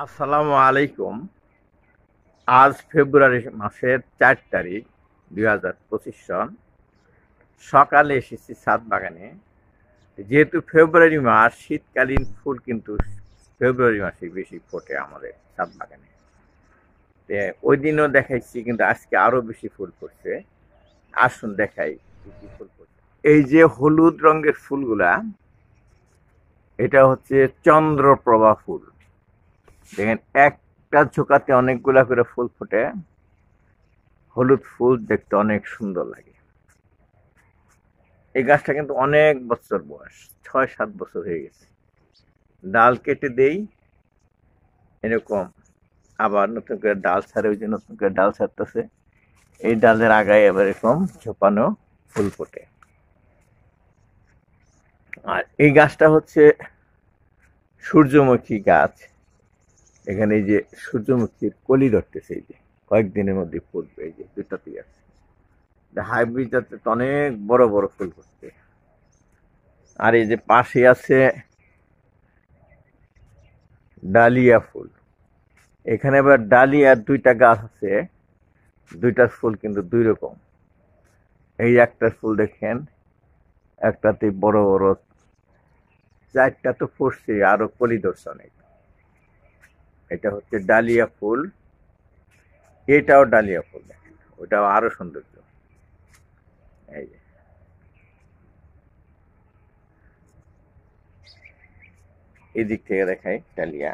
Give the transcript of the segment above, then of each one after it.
আসসালামু আলাইকুম। আজ ফেব্রুয়ারি মাসের 4 তারিখ 2025 সন। সকালে এসেছি ছাদ বাগানে। যেহেতু ফেব্রুয়ারি মাস, শীতকালীন ফুল কিন্তু ফেব্রুয়ারি মাসে বেশি ফোটে আমাদের ছাদ বাগানে। ওই দিনও দেখাইছি, কিন্তু আজকে আরো বেশি ফুল ফুটছে। আসুন দেখাই কি কি ফুল ফুটছে। এই যে হলুদ রঙের ফুলগুলা, এটা হচ্ছে চন্দ্রপ্রভা ফুল। দেখেন, একটা ঝোঁকাতে অনেকগুলা করে ফুল ফোটে। হলুদ ফুল দেখতে অনেক সুন্দর লাগে। এই গাছটা কিন্তু অনেক বছর বয়স, 6-7 বছর হয়ে গেছে। ডাল কেটে দেই, এরকম আবার নতুন করে ডাল ছাড়ে, ওই যে নতুন করে ডাল ছাড়তেছে। এই ডালের আগায় এবার এরকম ঝোপানো ফুল ফোটে। আর এই গাছটা হচ্ছে সূর্যমুখী গাছ। এখানে এই যে সূর্যমুখীর কলি ধরতেছে, এই যে কয়েকদিনের মধ্যে ফুটবে। এই যে দুটাতেই আছে। হাইব্রিড জাতের তো অনেক বড় বড় ফুল ফুটছে। আর এই যে পাশে আছে ডালিয়া ফুল। এখানে আবার ডালিয়ার দুইটা গাছ আছে, দুইটার ফুল কিন্তু দুই রকম। এই একটা ফুল দেখেন, একটাতে বড় বড়, চারটা তো ফুটছে, আরো কলি ধরছে অনেক। এটা হচ্ছে ডালিয়া ফুল। এটাও ডালিয়া ফুল, দেখেন ওটাও আরো সৌন্দর্য। এই যে এদিক থেকে দেখাই ডালিয়া।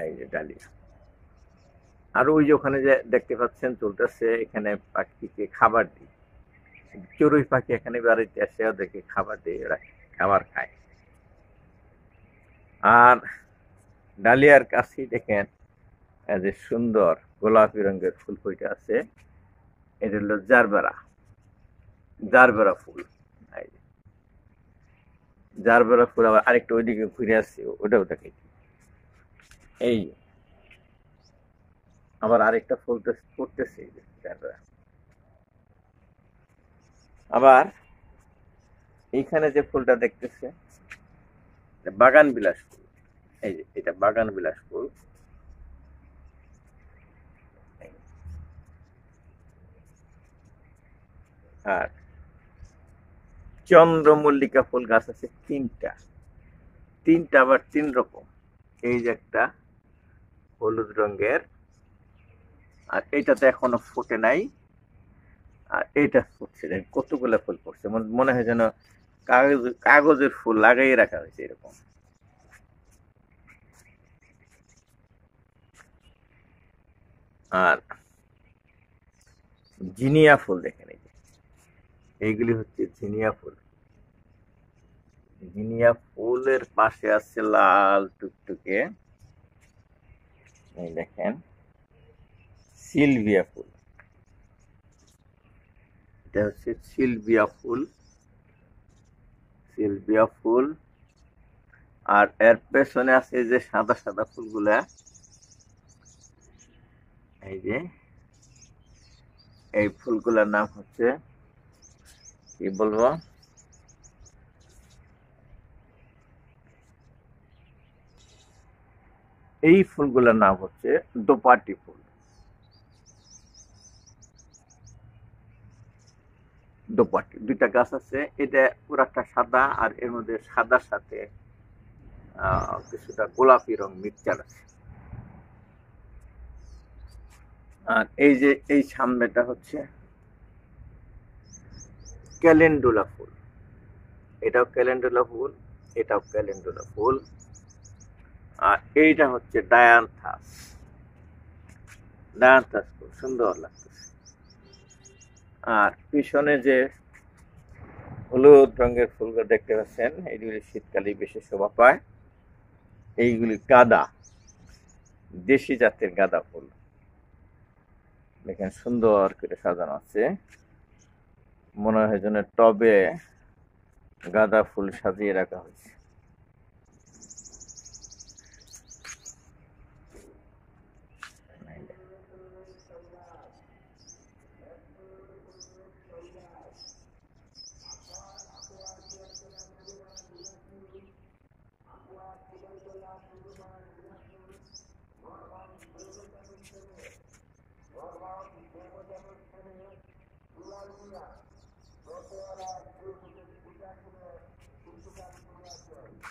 এই যে ডালিয়া। আর ওই যে ওখানে যে দেখতে পাচ্ছেন চলতেছে, এখানে পাখিকে খাবার দিই। চড়ুই পাখি এখানে বাড়িতে আসে, ওদেরকে খাবার দিই, ওরা খাবার খায়। আর ডালিয়ার কাছেই দেখেন যে সুন্দর গোলাপি রঙের ফুল ফুটে আছে। এটা হলো জারবেরা, জারবেরা ফুল। এই যে জারবেরা ফুল। আবার আরেকটা ওইদিকে ঘুরে আসছে, ওটাও দেখে। এই আবার আরেকটা ফুল ফুটতেছে, এই যে জারবেরা। আবার এইখানে যে ফুলটা দেখতেছে, বাগান বিলাস ফুল। এই যে এটা বাগান বিলাস ফুল। আর চন্দ্রমল্লিকা ফুল গাছ আছে তিনটা, তিনটা আবার তিন রকম। এই যে একটা হলুদ রঙের, আর এইটাতে এখনো ফুটে নাই। আর এইটা ফুটছে, কতগুলো ফুল ফুটছে, মনে হয় যেন কাগজের ফুল লাগাই রাখা হয়েছে এরকম। আর জিনিয়া ফুল দেখেন, এই যে এইগুলি হচ্ছে জিনিয়া ফুল। জিনিয়া ফুলের পাশে আছে লাল টুকটুকে, এই দেখেন সিলভিয়া ফুল। এটা হচ্ছে সিলভিয়া ফুল, সিলভিয়া ফুল। আর এর পেছনে আছে যে সাদা সাদা ফুলগুলা, এই যে এই ফুলগুলার নাম হচ্ছে, কি বলবো, এই ফুলগুলোর নাম হচ্ছে দোপাটি ফুল। দোপাটি দুইটা গাছ আছে, এটা পুরাটা সাদা, আর এর মধ্যে সাদার সাথে কিছুটা গোলাপি রং মিক্সচার আছে। আর এই যে এই সামনেটা হচ্ছে ক্যালেন্ডুলা ফুল। এটাও ক্যালেন্ডুলা ফুল, এটাও ক্যালেন্ডুলা ফুল। আর এইটা হচ্ছে ডায়ান্থাস। ডায়ান্থাস ফুল সুন্দর লাগতেছে। আর পিছনে যে হলুদ রঙের ফুলগুলো দেখতে পাচ্ছেন, এইগুলি শীতকালে বেশি শোভা পায়। এইগুলি গাঁদা, দেশি জাতের গাঁদা ফুল। দেখেন সুন্দর করে সাজানো আছে, মনে হয় যেন টবে গাঁদা ফুল সাজিয়ে রাখা হয়েছে।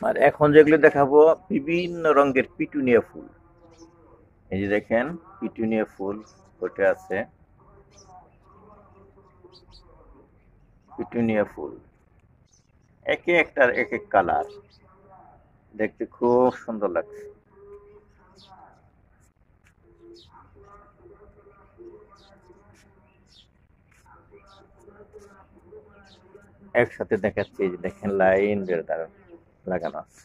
আর এখন যেগুলো দেখাবো বিভিন্ন রঙের পিটুনিয়া ফুল। এই যে দেখেন পিটুনিয়া ফুল ফুটে আছে, পিটুনিয়া ফুল একে একটার এক এক কালার, দেখতে খুব সুন্দর লাগছে। একসাথে দেখাচ্ছি, এই যে দেখেন লাইন দিয়ে তারা লাগানো আছে।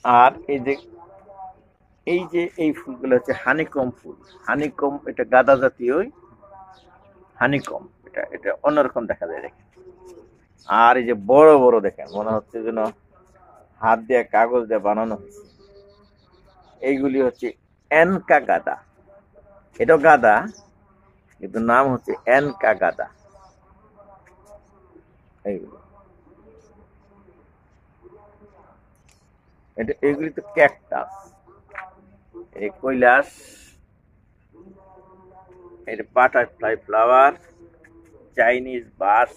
আর এই ফুলগুলো হচ্ছে হানিকম ফুল। হানিকম এটা গাঁদা জাতীয় হানিকম, এটা এটা অন্যরকম দেখা যায় দেখেন। আর এই যে বড় বড় দেখেন, মনে হচ্ছে যেন হাত দিয়ে কাগজ দিয়ে বানানো হয়েছে। এইগুলি হচ্ছে এনকা গাঁদা। এটাও গাঁদা, কিন্তু নাম হচ্ছে এনকা গাঁদা। এইগুলো এগুলি তো ক্যাকটাস, এই কৈলাস, এটা বাটারফ্লাই ফ্লাওয়ার, চাইনিজ বাস,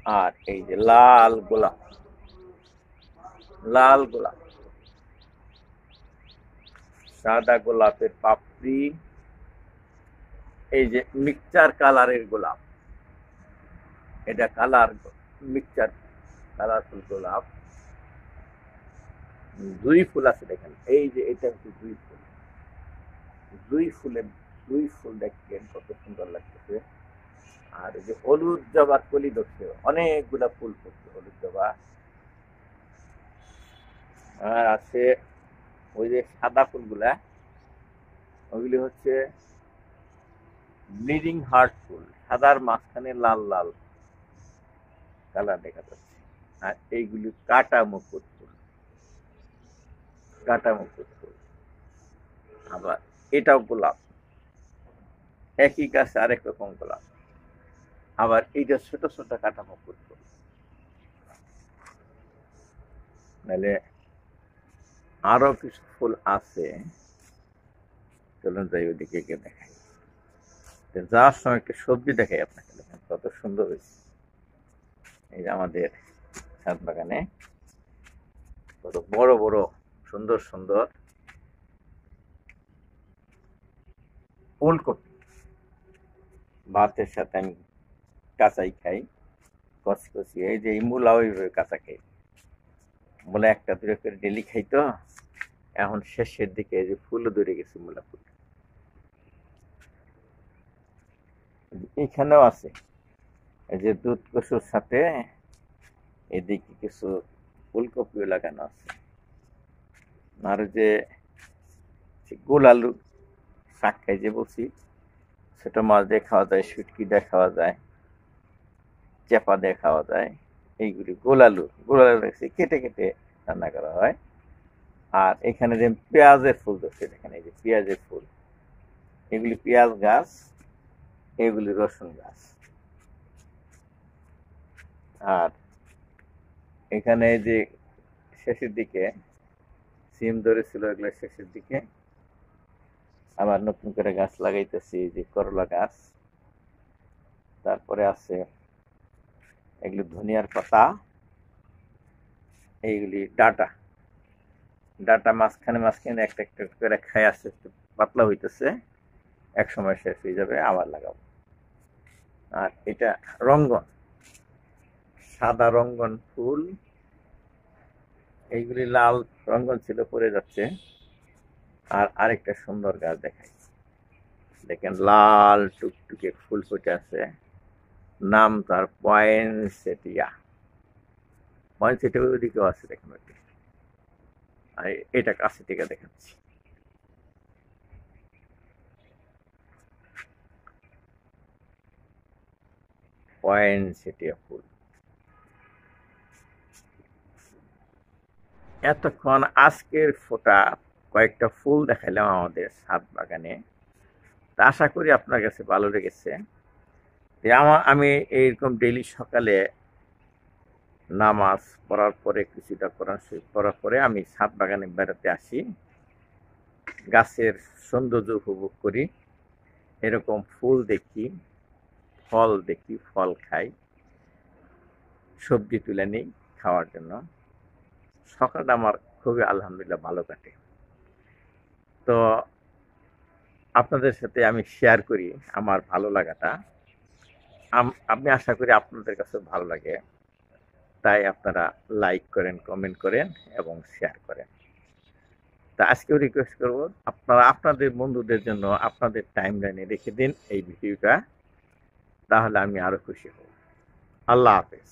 আর এই যে লাল গোলাপ, লাল গোলাপ, সাদা গোলাপের পাপড়ি, এই যে মিক্সচার কালারের গোলাপ, এটা কালার মিক্সচার কালারফুল গোলাপ। জুঁই ফুল আছে দেখেন, এই যে এটা হচ্ছে জুঁই ফুল। জুঁই ফুল দেখেন কত সুন্দর লাগতেছে। আর এই যে হলুদ জবার কলি ধরছে, অনেকগুলা ফুল করছে হলুদ জবা। আর আছে ওই যে সাদা ফুলগুলা, ওইগুলি হচ্ছে ব্লিডিং হার্ট ফুল, সাদার মাঝখানে লাল লাল কালার দেখা যাচ্ছে। আর এইগুলি কাটা মুকুট ফুল, কাটা মুকুট ফুল। আবার এটাও গোলাপ, একই গাছে আরেক রকম গোলাপ। আবার এইটা ছোট ছোট কাটা মুকুট ফুল। নাহলে আরো কিছু ফুল আছে, চলুন যাই ওইদিকে গিয়ে দেখাই। যাওয়ার সময় একটা সবজি দেখাই আপনাকে, দেখেন কত সুন্দর হয়েছে। এই যে আমাদের ছাদ বাগানে কত বড় বড় সুন্দর সুন্দর ফুলকপি। ভাতের সাথে আমি কাঁচাই খাই, কচি কচি। এই যে এই মূলা ওইভাবে কাঁচা খাই, মূলা একটা দুটো করে ডেলি খাই। তো এখন শেষের দিকে এই যে ফুলও ধরে গেছে মূলা ফুল। এখানেও আছে, এই যে দুধ কচুর সাথে এদিকে কিছু ফুলকপিও লাগানো আছে। আর যে গোল আলু শাক খাই যে বলছি, ছোট মাছ দিয়ে খাওয়া যায়, শুটকি দিয়ে খাওয়া যায়, চেপা দিয়ে খাওয়া যায়। এইগুলি গোল আলু দেখছি কেটে কেটে রান্না করা হয়। আর এখানে যে পেঁয়াজের ফুল ধরছে দেখেন, এই যে পেঁয়াজের ফুল, এগুলি পেঁয়াজ গাছ, এগুলি রসুন গাছ। আর এখানে যে শেষের দিকে সিম ধরেছিল, এগুলো শেষের দিকে আবার নতুন করে গাছ লাগাইতেছি, যে করলা গাছ। তারপরে আছে এগুলি ধনিয়ার পাতা, এইগুলি ডাটা, ডাটা মাঝখানে মাঝখানে একটা একটা করে খাই আসতে পাতলা হইতেছে, এক সময় শেষ হয়ে যাবে, আবার লাগাবো। আর এটা রঙ্গন, সাদা রঙ্গন ফুল, এইগুলি লাল রঙ্গন ছিল পড়ে যাচ্ছে। আর আরেকটা সুন্দর গাছ দেখাই, দেখেন লাল টুকটুকে ফুল ফুটে আছে, নাম তার পয়েন্টসেটিয়া। পয়েন্টসেটিয়া ওইদিকেও আছে দেখেন, আর এটা কাছে থেকে দেখাচ্ছি। পয়েন্টসেটিয়া ফুল। এতক্ষণ আজকের ফোটা কয়েকটা ফুল দেখাইলাম আমাদের ছাদ বাগানে। আশা করি আপনার কাছে ভালো লেগেছে। আমি এইরকম ডেইলি সকালে নামাজ পড়ার পরে, কিছুটা কোরআন শরীফ পড়ার পরে আমি ছাদ বাগানে বেড়াতে আসি। গাছের সৌন্দর্য উপভোগ করি, এরকম ফুল দেখি, ফল দেখি, ফল খাই, সবজি তুলে নিই খাওয়ার জন্য। সকালটা আমার খুবই আলহামদুলিল্লাহ ভালো কাটে। তো আপনাদের সাথে আমি শেয়ার করি আমার ভালো লাগাটা। আমি আশা করি আপনাদের কাছে ভালো লাগে, তাই আপনারা লাইক করেন, কমেন্ট করেন এবং শেয়ার করেন। তা আজকেও রিকোয়েস্ট করব, আপনারা আপনাদের বন্ধুদের জন্য আপনাদের টাইম লাইনে রেখে দিন এই ভিডিওটা, তাহলে আমি আরো খুশি হব। আল্লাহ হাফেজ।